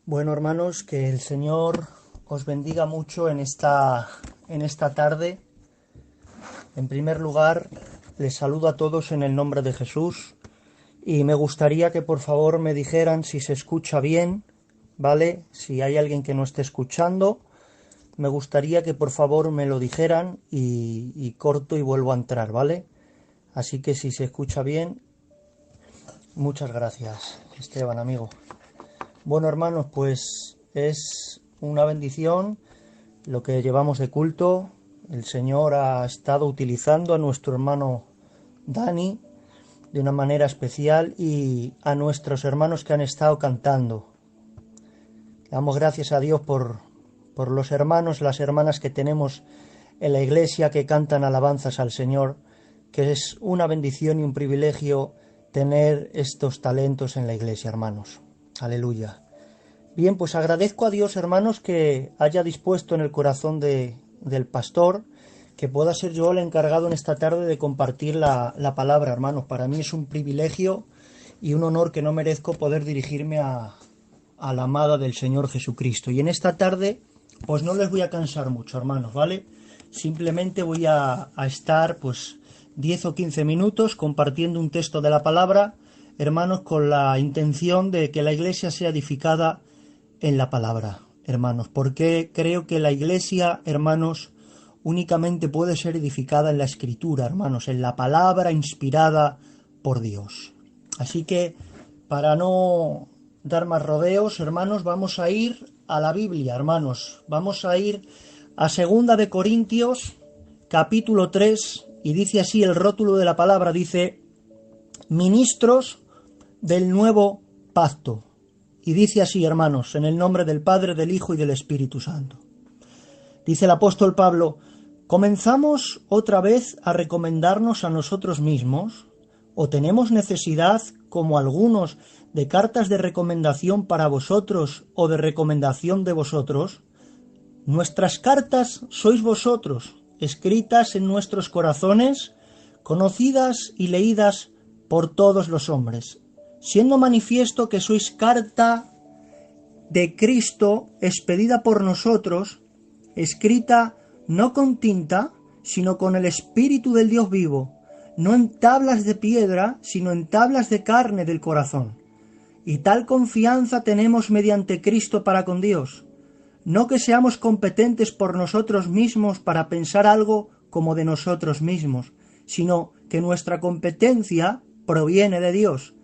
Bueno, hermanos, que el Señor os bendiga mucho en esta tarde. En primer lugar, les saludo a todos en el nombre de Jesús y me gustaría que por favor me dijeran si se escucha bien, ¿vale? Si hay alguien que no esté escuchando, me gustaría que por favor me lo dijeran y corto y vuelvo a entrar, ¿vale? Así que si se escucha bien, muchas gracias, Esteban, amigo. Bueno, hermanos, pues es una bendición lo que llevamos de culto. El Señor ha estado utilizando a nuestro hermano Dani de una manera especial y a nuestros hermanos que han estado cantando. Damos gracias a Dios por los hermanos, las hermanas que tenemos en la iglesia que cantan alabanzas al Señor, que es una bendición y un privilegio tener estos talentos en la iglesia, hermanos. Aleluya. Bien, pues agradezco a Dios, hermanos, que haya dispuesto en el corazón del pastor que pueda ser yo el encargado en esta tarde de compartir la palabra, hermanos. Para mí es un privilegio y un honor que no merezco poder dirigirme a la amada del Señor Jesucristo. Y en esta tarde, pues no les voy a cansar mucho, hermanos, ¿vale? Simplemente voy a estar, pues, 10 o 15 minutos compartiendo un texto de la palabra, hermanos, con la intención de que la iglesia sea edificada en la palabra, hermanos, porque creo que la iglesia, hermanos, únicamente puede ser edificada en la escritura, hermanos, en la palabra inspirada por Dios. Así que, para no dar más rodeos, hermanos, vamos a ir a la Biblia, hermanos. Vamos a ir a 2 de Corintios, capítulo 3, y dice así el rótulo de la palabra, dice, ministros del nuevo pacto. Y dice así, hermanos, en el nombre del Padre, del Hijo y del Espíritu Santo. Dice el apóstol Pablo, ¿comenzamos otra vez a recomendarnos a nosotros mismos? ¿O tenemos necesidad, como algunos, de cartas de recomendación para vosotros o de recomendación de vosotros? Nuestras cartas sois vosotros, escritas en nuestros corazones, conocidas y leídas por todos los hombres, siendo manifiesto que sois carta de Cristo expedida por nosotros, escrita no con tinta, sino con el Espíritu del Dios vivo, no en tablas de piedra, sino en tablas de carne del corazón. Y tal confianza tenemos mediante Cristo para con Dios, no que seamos competentes por nosotros mismos para pensar algo como de nosotros mismos, sino que nuestra competencia proviene de Dios,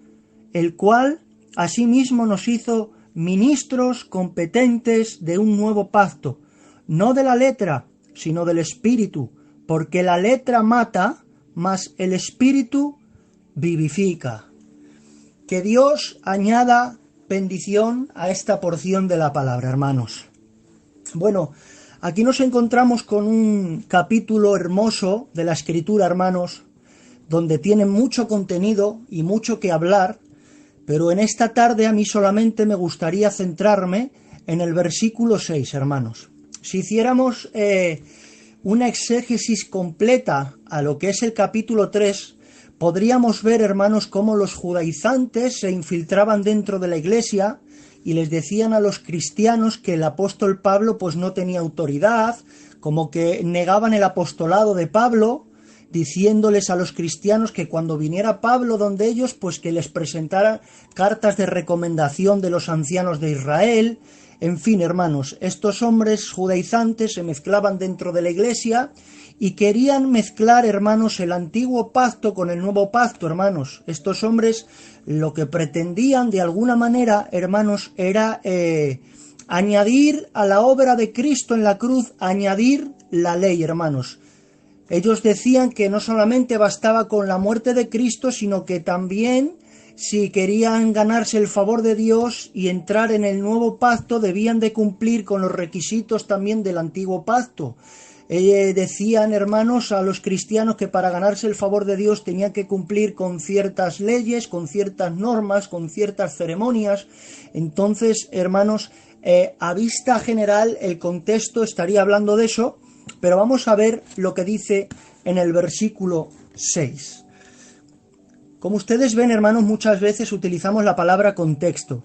el cual asimismo nos hizo ministros competentes de un nuevo pacto, no de la letra, sino del Espíritu, porque la letra mata, mas el Espíritu vivifica. Que Dios añada bendición a esta porción de la palabra, hermanos. Bueno, aquí nos encontramos con un capítulo hermoso de la Escritura, hermanos, donde tiene mucho contenido y mucho que hablar, pero en esta tarde a mí solamente me gustaría centrarme en el versículo 6, hermanos. Si hiciéramos una exégesis completa a lo que es el capítulo 3, podríamos ver, hermanos, cómo los judaizantes se infiltraban dentro de la iglesia y les decían a los cristianos que el apóstol Pablo pues no tenía autoridad, como que negaban el apostolado de Pablo, diciéndoles a los cristianos que cuando viniera Pablo donde ellos, pues que les presentara cartas de recomendación de los ancianos de Israel. En fin, hermanos, estos hombres judaizantes se mezclaban dentro de la iglesia y querían mezclar, hermanos, el antiguo pacto con el nuevo pacto, hermanos. Estos hombres lo que pretendían de alguna manera, hermanos, era añadir a la obra de Cristo en la cruz, añadir la ley, hermanos. Ellos decían que no solamente bastaba con la muerte de Cristo, sino que también, si querían ganarse el favor de Dios y entrar en el nuevo pacto, debían de cumplir con los requisitos también del antiguo pacto. Decían, hermanos, a los cristianos que para ganarse el favor de Dios tenían que cumplir con ciertas leyes, con ciertas normas, con ciertas ceremonias. Entonces, hermanos, a vista general el contexto estaría hablando de eso, pero vamos a ver lo que dice en el versículo 6. Como ustedes ven, hermanos, muchas veces utilizamos la palabra contexto.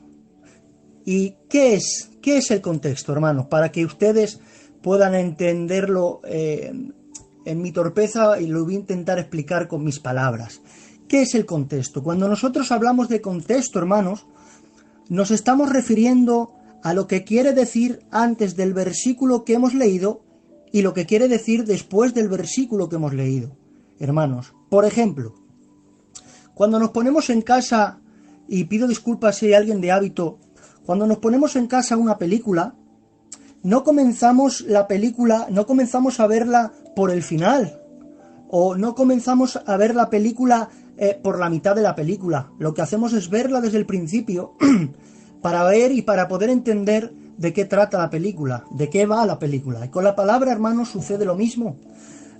¿Y qué es el contexto, hermanos? Para que ustedes puedan entenderlo en mi torpeza, y lo voy a intentar explicar con mis palabras. ¿Qué es el contexto? Cuando nosotros hablamos de contexto, hermanos, nos estamos refiriendo a lo que quiere decir antes del versículo que hemos leído y lo que quiere decir después del versículo que hemos leído. Hermanos, por ejemplo, cuando nos ponemos en casa, y pido disculpas si hay alguien de hábito, cuando nos ponemos en casa una película, no comenzamos a verla por el final, o no comenzamos a ver la película por la mitad de la película. Lo que hacemos es verla desde el principio para ver y para poder entender de qué trata la película, de qué va la película. Y con la palabra, hermanos, sucede lo mismo.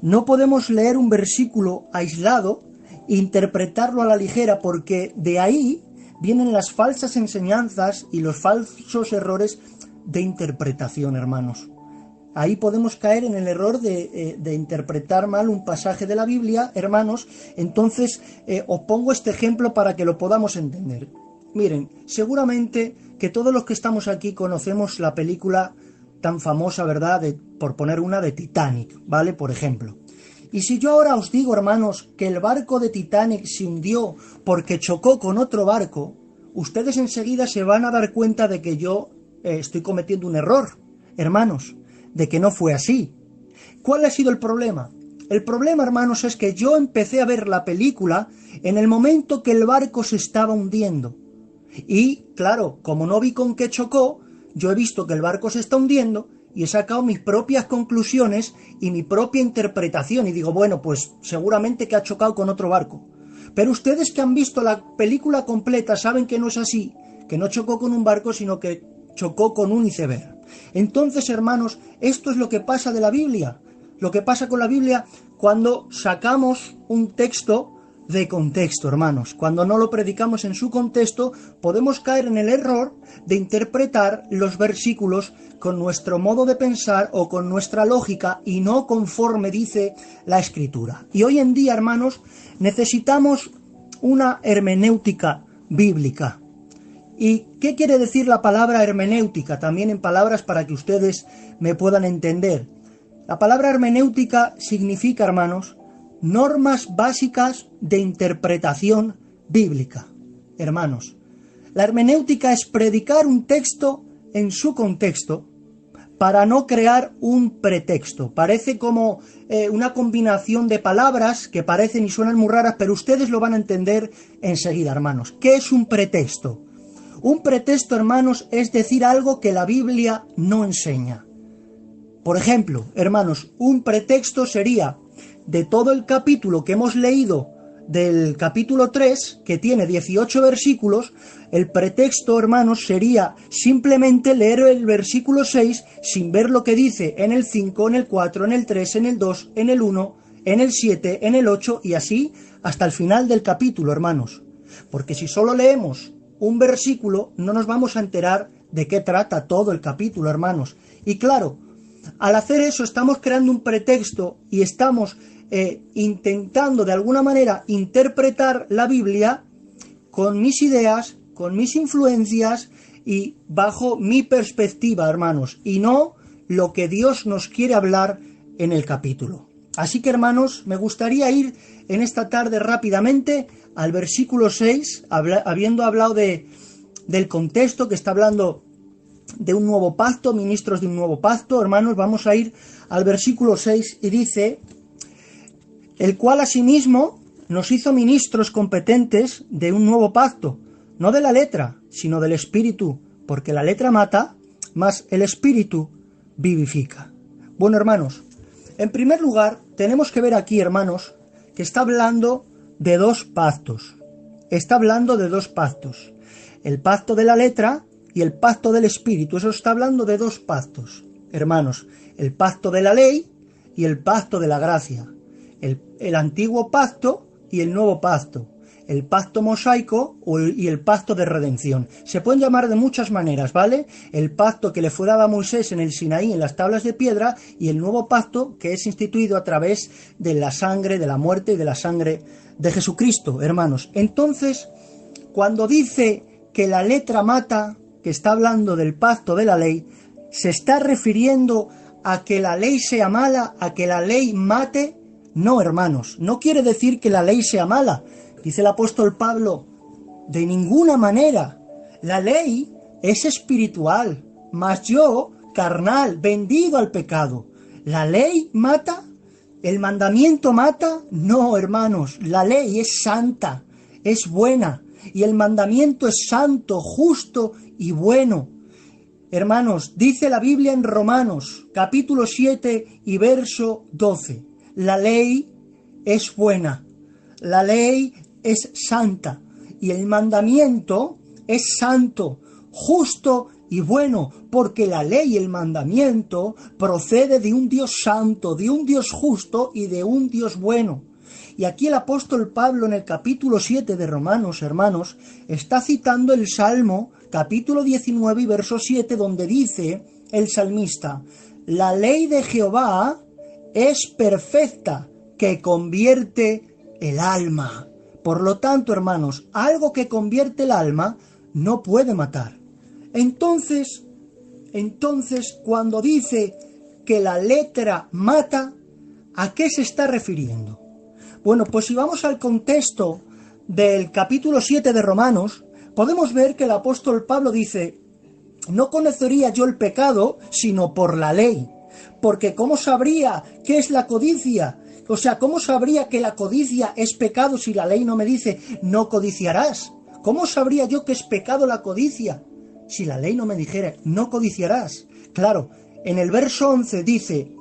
No podemos leer un versículo aislado e interpretarlo a la ligera, porque de ahí vienen las falsas enseñanzas y los falsos errores de interpretación, hermanos. Ahí podemos caer en el error de interpretar mal un pasaje de la Biblia, hermanos. Entonces, os pongo este ejemplo para que lo podamos entender. Miren, seguramente que todos los que estamos aquí conocemos la película tan famosa, ¿verdad?, por poner una, de Titanic, ¿vale?, por ejemplo. Y si yo ahora os digo, hermanos, que el barco de Titanic se hundió porque chocó con otro barco, ustedes enseguida se van a dar cuenta de que yo estoy cometiendo un error, hermanos, de que no fue así. ¿Cuál ha sido el problema? El problema, hermanos, es que yo empecé a ver la película en el momento que el barco se estaba hundiendo. Y, claro, como no vi con qué chocó, yo he visto que el barco se está hundiendo y he sacado mis propias conclusiones y mi propia interpretación. Y digo, bueno, pues seguramente que ha chocado con otro barco. Pero ustedes que han visto la película completa saben que no es así, que no chocó con un barco, sino que chocó con un iceberg. Entonces, hermanos, esto es lo que pasa de la Biblia. Lo que pasa con la Biblia cuando sacamos un texto de contexto, hermanos. Cuando no lo predicamos en su contexto, podemos caer en el error de interpretar los versículos con nuestro modo de pensar o con nuestra lógica y no conforme dice la Escritura. Y hoy en día, hermanos, necesitamos una hermenéutica bíblica. ¿Y qué quiere decir la palabra hermenéutica? También en palabras para que ustedes me puedan entender. La palabra hermenéutica significa, hermanos, normas básicas de interpretación bíblica. Hermanos, la hermenéutica es predicar un texto en su contexto para no crear un pretexto. Parece como una combinación de palabras que parecen y suenan muy raras, pero ustedes lo van a entender enseguida, hermanos. ¿Qué es un pretexto? Un pretexto, hermanos, es decir algo que la Biblia no enseña. Por ejemplo, hermanos, un pretexto sería, de todo el capítulo que hemos leído, del capítulo 3, que tiene 18 versículos, el pretexto, hermanos, sería simplemente leer el versículo 6 sin ver lo que dice en el 5, en el 4, en el 3, en el 2, en el 1, en el 7, en el 8 y así hasta el final del capítulo, hermanos. Porque si solo leemos un versículo, no nos vamos a enterar de qué trata todo el capítulo, hermanos. Y claro, al hacer eso estamos creando un pretexto y estamos intentando de alguna manera interpretar la Biblia con mis ideas, con mis influencias y bajo mi perspectiva, hermanos, y no lo que Dios nos quiere hablar en el capítulo. Así que, hermanos, me gustaría ir en esta tarde rápidamente al versículo 6, habiendo hablado del contexto, que está hablando de un nuevo pacto, ministros de un nuevo pacto. Hermanos, vamos a ir al versículo 6 y dice: el cual asimismo nos hizo ministros competentes de un nuevo pacto, no de la letra, sino del Espíritu, porque la letra mata, mas el Espíritu vivifica. Bueno, hermanos, en primer lugar, tenemos que ver aquí, hermanos, que está hablando de dos pactos. Está hablando de dos pactos. El pacto de la letra y el pacto del Espíritu. Eso está hablando de dos pactos, hermanos. El pacto de la ley y el pacto de la gracia. El antiguo pacto y el nuevo pacto. El pacto mosaico y el pacto de redención. Se pueden llamar de muchas maneras, ¿vale? El pacto que le fue dado a Moisés en el Sinaí, en las tablas de piedra, y el nuevo pacto que es instituido a través de la sangre, de la muerte y de la sangre de Jesucristo, hermanos. Entonces, cuando dice que la letra mata, que está hablando del pacto de la ley, ¿se está refiriendo a que la ley sea mala, a que la ley mate? No, hermanos, no quiere decir que la ley sea mala. Dice el apóstol Pablo, de ninguna manera. La ley es espiritual, mas yo, carnal, vendido al pecado. ¿La ley mata? ¿El mandamiento mata? No, hermanos, la ley es santa, es buena, y el mandamiento es santo, justo y bueno. Hermanos, dice la Biblia en Romanos, capítulo 7 y verso 12, la ley es buena, la ley es santa, y el mandamiento es santo, justo y bueno, porque la ley y el mandamiento procede de un Dios santo, de un Dios justo y de un Dios bueno. Y aquí el apóstol Pablo en el capítulo 7 de Romanos, hermanos, está citando el Salmo, capítulo 19 y verso 7, donde dice el salmista, la ley de Jehová es perfecta, que convierte el alma. Por lo tanto, hermanos, algo que convierte el alma no puede matar. Entonces, cuando dice que la letra mata, ¿a qué se está refiriendo? Bueno, pues si vamos al contexto del capítulo 7 de Romanos, podemos ver que el apóstol Pablo dice, no conocería yo el pecado sino por la ley, porque ¿cómo sabría qué es la codicia? O sea, ¿cómo sabría que la codicia es pecado si la ley no me dice no codiciarás? ¿Cómo sabría yo que es pecado la codicia si la ley no me dijera no codiciarás? Claro, en el verso 11 dice,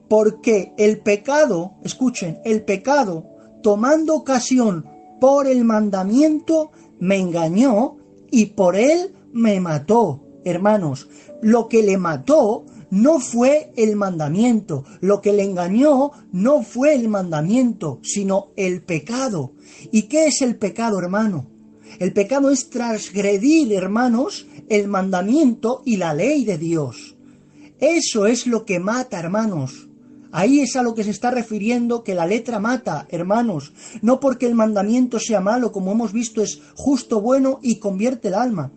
porque el pecado, escuchen, el pecado, tomando ocasión por el mandamiento, me engañó y por él me mató. Hermanos, lo que le mató no fue el mandamiento, lo que le engañó no fue el mandamiento, sino el pecado. ¿Y qué es el pecado, hermano? El pecado es transgredir, hermanos, el mandamiento y la ley de Dios. Eso es lo que mata, hermanos. Ahí es a lo que se está refiriendo que la letra mata, hermanos. No porque el mandamiento sea malo, como hemos visto, es justo, bueno y convierte el alma.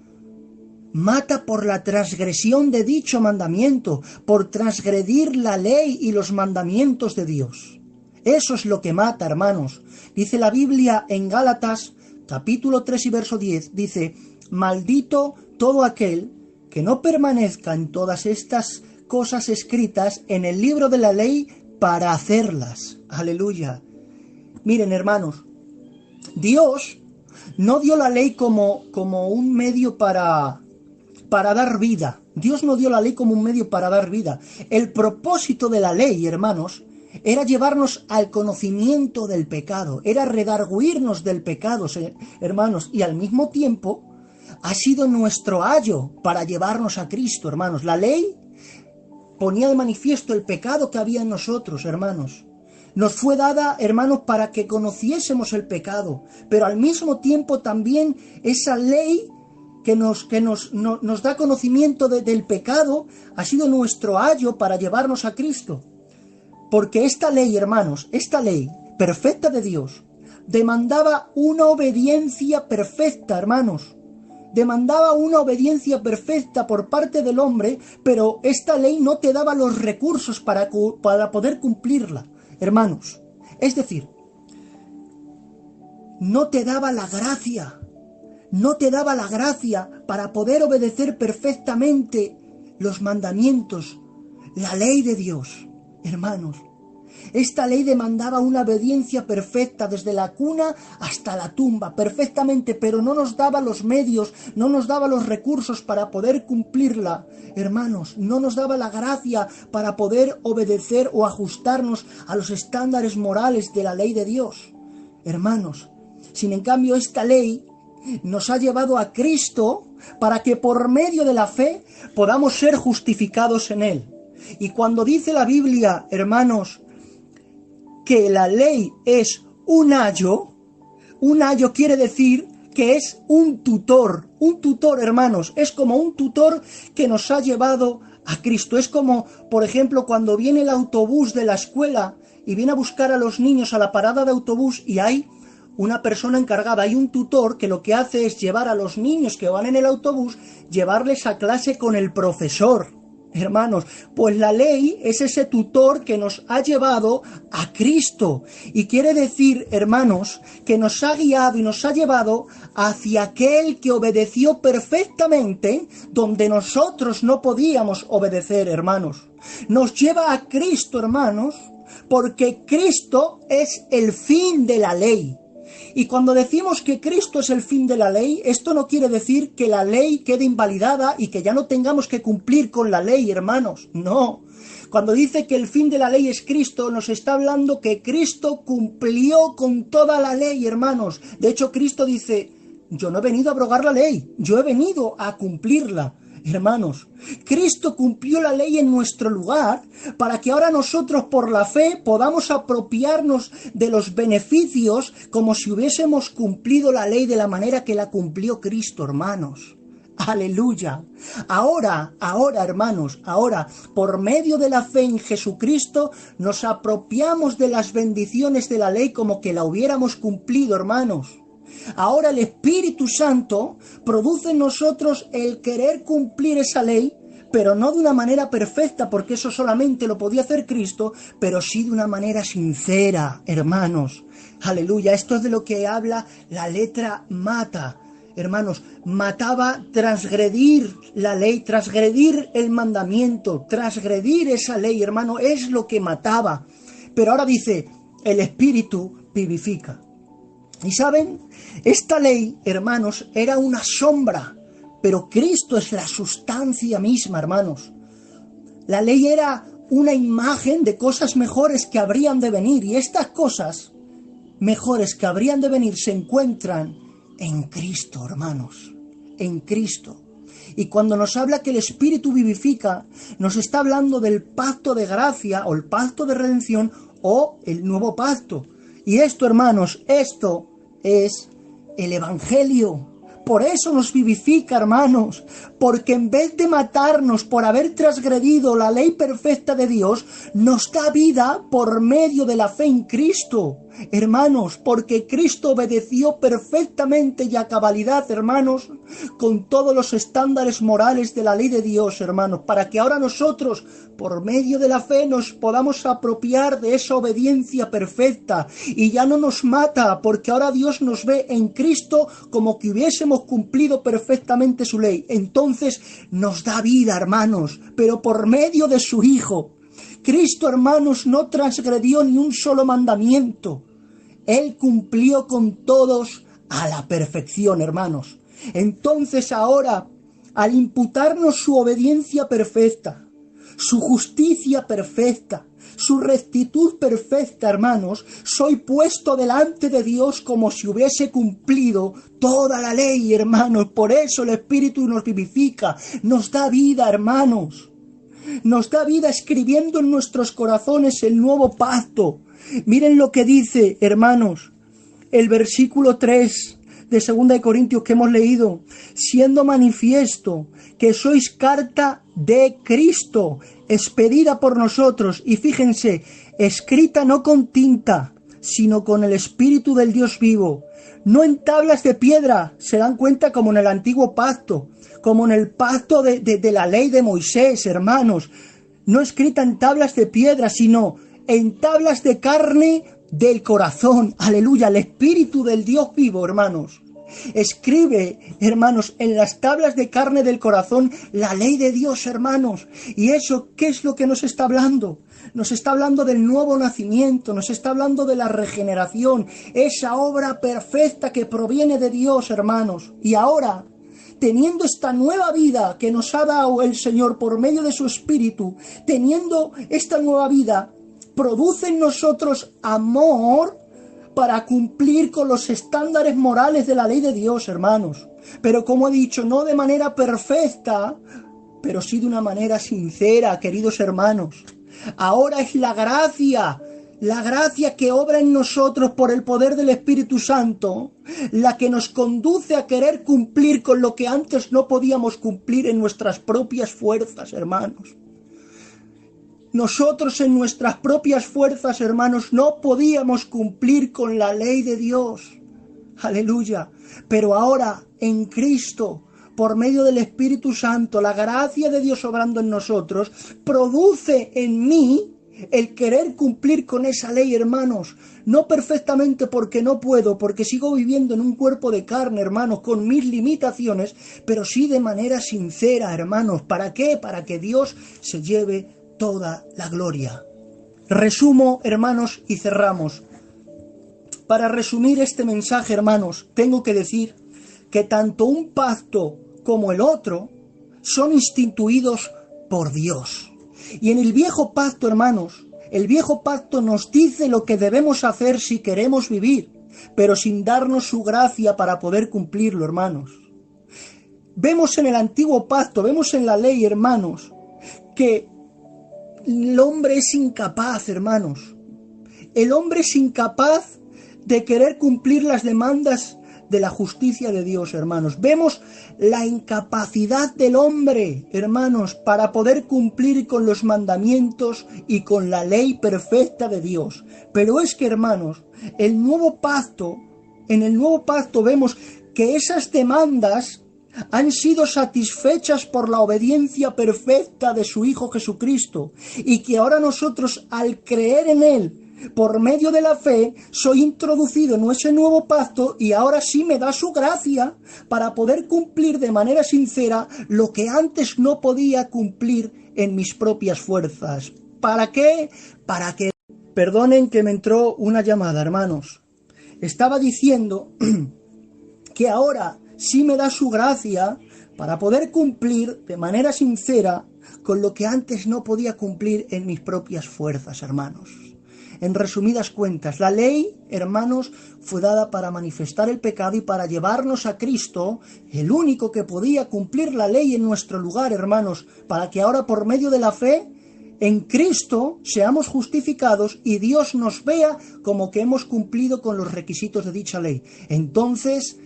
Mata por la transgresión de dicho mandamiento, por transgredir la ley y los mandamientos de Dios. Eso es lo que mata, hermanos. Dice la Biblia en Gálatas, capítulo 3 y verso 10, dice, maldito todo aquel que no permanezca en todas estas cosas escritas en el libro de la ley para hacerlas. Aleluya. Miren, hermanos, Dios no dio la ley como un medio para dar vida. Dios no dio la ley como un medio para dar vida. El propósito de la ley, hermanos, era llevarnos al conocimiento del pecado, era redarguirnos del pecado, hermanos, y al mismo tiempo ha sido nuestro ayo para llevarnos a Cristo, hermanos. La ley ponía de manifiesto el pecado que había en nosotros, hermanos. Nos fue dada, hermanos, para que conociésemos el pecado, pero al mismo tiempo también esa ley que nos da conocimiento del pecado ha sido nuestro ayo para llevarnos a Cristo. Porque esta ley, hermanos, esta ley perfecta de Dios, demandaba una obediencia perfecta, hermanos. Demandaba una obediencia perfecta por parte del hombre, pero esta ley no te daba los recursos para poder cumplirla, hermanos. Es decir, no te daba la gracia, para poder obedecer perfectamente los mandamientos, la ley de Dios. Hermanos, esta ley demandaba una obediencia perfecta desde la cuna hasta la tumba, perfectamente, pero no nos daba los medios, no nos daba los recursos para poder cumplirla. Hermanos, no nos daba la gracia para poder obedecer o ajustarnos a los estándares morales de la ley de Dios. Hermanos, sin en cambio esta ley nos ha llevado a Cristo para que por medio de la fe podamos ser justificados en Él. Y cuando dice la Biblia, hermanos, que la ley es un ayo quiere decir que es un tutor, hermanos, es como un tutor que nos ha llevado a Cristo. Es como, por ejemplo, cuando viene el autobús de la escuela y viene a buscar a los niños a la parada de autobús y hay una persona encargada, hay un tutor que lo que hace es llevar a los niños que van en el autobús, llevarles a clase con el profesor. Hermanos, pues la ley es ese tutor que nos ha llevado a Cristo. Y quiere decir, hermanos, que nos ha guiado y nos ha llevado hacia aquel que obedeció perfectamente donde nosotros no podíamos obedecer, hermanos. Nos lleva a Cristo, hermanos, porque Cristo es el fin de la ley. Y cuando decimos que Cristo es el fin de la ley, esto no quiere decir que la ley quede invalidada y que ya no tengamos que cumplir con la ley, hermanos. No. Cuando dice que el fin de la ley es Cristo, nos está hablando que Cristo cumplió con toda la ley, hermanos. De hecho, Cristo dice, yo no he venido a abrogar la ley, yo he venido a cumplirla. Hermanos, Cristo cumplió la ley en nuestro lugar para que ahora nosotros por la fe podamos apropiarnos de los beneficios como si hubiésemos cumplido la ley de la manera que la cumplió Cristo, hermanos. Aleluya. Ahora, hermanos, por medio de la fe en Jesucristo, nos apropiamos de las bendiciones de la ley como que la hubiéramos cumplido, hermanos. Ahora el Espíritu Santo produce en nosotros el querer cumplir esa ley, pero no de una manera perfecta, porque eso solamente lo podía hacer Cristo, pero sí de una manera sincera, hermanos. Aleluya, esto es de lo que habla la letra mata. Hermanos, mataba transgredir la ley, transgredir el mandamiento, transgredir esa ley, hermano, es lo que mataba. Pero ahora dice, el Espíritu vivifica. Y saben, esta ley, hermanos, era una sombra, pero Cristo es la sustancia misma, hermanos. La ley era una imagen de cosas mejores que habrían de venir, y estas cosas mejores que habrían de venir se encuentran en Cristo, hermanos, en Cristo. Y cuando nos habla que el Espíritu vivifica, nos está hablando del pacto de gracia, o el pacto de redención, o el nuevo pacto. Y esto, hermanos, esto es el Evangelio. Por eso nos vivifica, hermanos, porque en vez de matarnos por haber transgredido la ley perfecta de Dios, nos da vida por medio de la fe en Cristo. Hermanos, porque Cristo obedeció perfectamente y a cabalidad, hermanos, con todos los estándares morales de la ley de Dios, hermanos, para que ahora nosotros, por medio de la fe, nos podamos apropiar de esa obediencia perfecta. Y ya no nos mata, porque ahora Dios nos ve en Cristo como que hubiésemos cumplido perfectamente su ley. Entonces nos da vida, hermanos, pero por medio de su Hijo. Cristo, hermanos, no transgredió ni un solo mandamiento. Él cumplió con todos a la perfección, hermanos. Entonces ahora, al imputarnos su obediencia perfecta, su justicia perfecta, su rectitud perfecta, hermanos, soy puesto delante de Dios como si hubiese cumplido toda la ley, hermanos. Por eso el Espíritu nos vivifica, nos da vida, hermanos. Nos da vida escribiendo en nuestros corazones el nuevo pacto. Miren lo que dice, hermanos, el versículo 3 de 2 Corintios que hemos leído. Siendo manifiesto que sois carta de Cristo, expedida por nosotros. Y fíjense, escrita no con tinta, sino con el Espíritu del Dios vivo. No en tablas de piedra, se dan cuenta, como en el antiguo pacto, como en el pacto de la ley de Moisés, hermanos. No escrita en tablas de piedra, sino en tablas de carne del corazón. Aleluya, el Espíritu del Dios vivo, hermanos. Escribe, hermanos, en las tablas de carne del corazón la ley de Dios, hermanos. ¿Y eso qué es lo que nos está hablando? Nos está hablando del nuevo nacimiento, nos está hablando de la regeneración, esa obra perfecta que proviene de Dios, hermanos. Y ahora, teniendo esta nueva vida que nos ha dado el Señor por medio de su Espíritu, teniendo esta nueva vida, produce en nosotros amor para cumplir con los estándares morales de la ley de Dios, hermanos. Pero como he dicho, no de manera perfecta, pero sí de una manera sincera, queridos hermanos. Ahora es la gracia que obra en nosotros por el poder del Espíritu Santo, la que nos conduce a querer cumplir con lo que antes no podíamos cumplir en nuestras propias fuerzas, hermanos. Nosotros en nuestras propias fuerzas, hermanos, no podíamos cumplir con la ley de Dios. Aleluya. Pero ahora, en Cristo, por medio del Espíritu Santo, la gracia de Dios obrando en nosotros, produce en mí el querer cumplir con esa ley, hermanos. No perfectamente porque no puedo, porque sigo viviendo en un cuerpo de carne, hermanos, con mis limitaciones, pero sí de manera sincera, hermanos. ¿Para qué? Para que Dios se lleve toda la gloria. Resumo, hermanos, y cerramos. Para resumir este mensaje, hermanos, tengo que decir que tanto un pacto como el otro son instituidos por Dios. Y en el viejo pacto, hermanos, el viejo pacto nos dice lo que debemos hacer si queremos vivir, pero sin darnos su gracia para poder cumplirlo, hermanos. Vemos en el antiguo pacto, vemos en la ley, hermanos, que el hombre es incapaz, hermanos. El hombre es incapaz de querer cumplir las demandas de la justicia de Dios, hermanos. Vemos la incapacidad del hombre, hermanos, para poder cumplir con los mandamientos y con la ley perfecta de Dios. Pero es que, hermanos, en el nuevo pacto vemos que esas demandas han sido satisfechas por la obediencia perfecta de su Hijo Jesucristo, y que ahora nosotros, al creer en Él, por medio de la fe, soy introducido en ese nuevo pacto, y ahora sí me da su gracia para poder cumplir de manera sincera lo que antes no podía cumplir en mis propias fuerzas. ¿Para qué? Para que... Perdonen que me entró una llamada, hermanos. Estaba diciendo que ahora sí me da su gracia para poder cumplir de manera sincera con lo que antes no podía cumplir en mis propias fuerzas, hermanos. En resumidas cuentas, la ley, hermanos, fue dada para manifestar el pecado y para llevarnos a Cristo, el único que podía cumplir la ley en nuestro lugar, hermanos, para que ahora por medio de la fe en Cristo seamos justificados y Dios nos vea como que hemos cumplido con los requisitos de dicha ley. Entonces,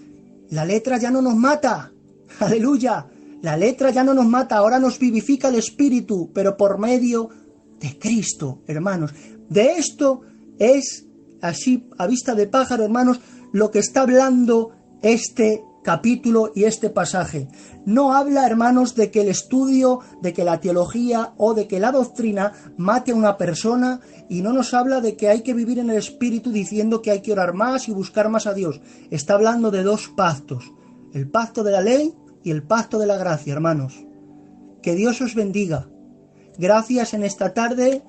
la letra ya no nos mata. ¡Aleluya! La letra ya no nos mata, ahora nos vivifica el Espíritu, pero por medio de Cristo, hermanos. De esto es, así a vista de pájaro, hermanos, lo que está hablando este capítulo y este pasaje. No habla, hermanos, de que el estudio, de que la teología o de que la doctrina mate a una persona, y no nos habla de que hay que vivir en el Espíritu diciendo que hay que orar más y buscar más a Dios. Está hablando de dos pactos, el pacto de la ley y el pacto de la gracia, hermanos. Que Dios os bendiga. Gracias en esta tarde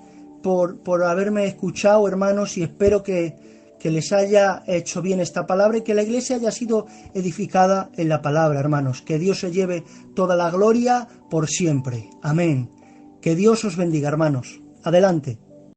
por haberme escuchado, hermanos, y espero que les haya hecho bien esta palabra y que la iglesia haya sido edificada en la palabra, hermanos. Que Dios se lleve toda la gloria por siempre. Amén. Que Dios os bendiga, hermanos. Adelante.